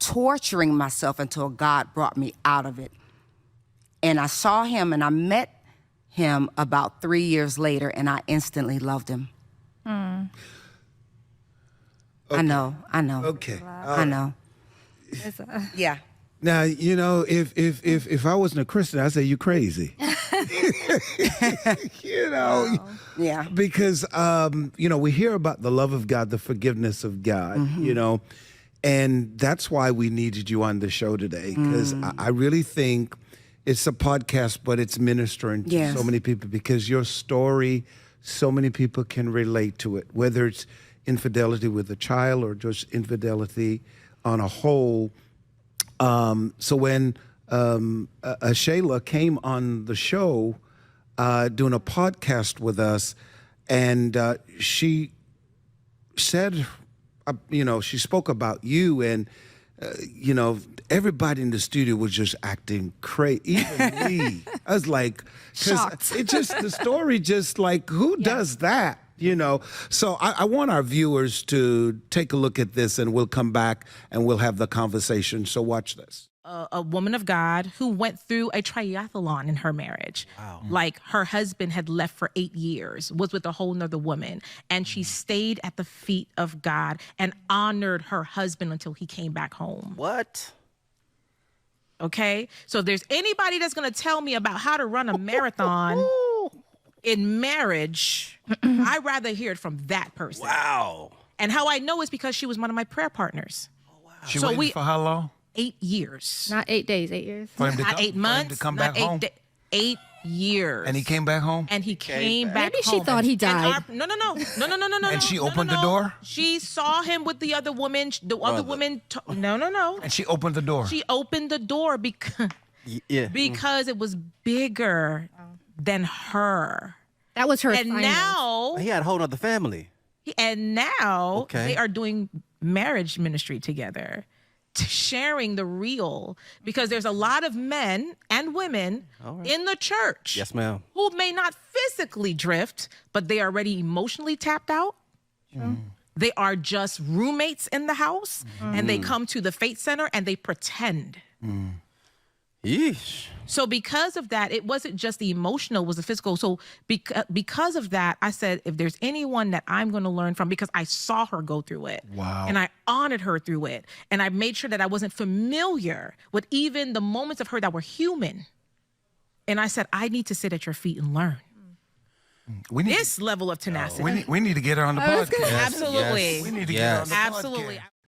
torturing myself until God brought me out of it. And I saw him and I met him about 3 years later, and I instantly loved him. Okay. I know. Okay. I know. Yeah. Now, you know, if I wasn't a Christian, I'd say you crazy. You know, Yeah. because, you know, we hear about the love of God, the forgiveness of God, you know, and that's why we needed you on the show today, because I really think it's a podcast, but it's ministering to so many people, because your story, so many people can relate to it, whether it's infidelity with a child or just infidelity on a whole. So when Shayla came on the show doing a podcast with us, and she said, you know, she spoke about you, and, you know, everybody in the studio was just acting crazy, even me. I was like, because it just, the story just like, who does that? You know, so I want our viewers to take a look at this, and we'll come back and we'll have the conversation. So watch this. A woman of God who went through a triathlon in her marriage. Wow. Like, her husband had left for 8 years, was with a whole nother woman, and she stayed at the feet of God and honored her husband until he came back home. What? Okay? So if there's anybody that's going to tell me about how to run a marathon in marriage, I'd rather hear it from that person. Wow. And how I know is because she was one of my prayer partners. Oh, wow. She waiting for how long? 8 years. Not 8 days, 8 years. For him to Not come, 8 months. For him to come not back home? 8 years. And he came back home? And he came back Maybe home. she thought he died. No. And she opened the door? She saw him with the other woman. The other woman. No. And she opened the door? She opened the door because it was bigger than her. That was her. And now he had a whole other family. And now they are doing marriage ministry together, sharing the real, because there's a lot of men and women in the church. Yes, ma'am. Who may not physically drift, but they are already emotionally tapped out. They are just roommates in the house, and they come to the faith center and they pretend. Yeesh. So because of that, it wasn't just the emotional, it was the physical. So because of that, I said, if there's anyone that I'm going to learn from, because I saw her go through it. Wow. And I honored her through it. And I made sure that I wasn't familiar with even the moments of her that were human. And I said, I need to sit at your feet and learn. We need this level of tenacity. we need to get her on the podcast. Absolutely. We need to get her on the podcast. Absolutely.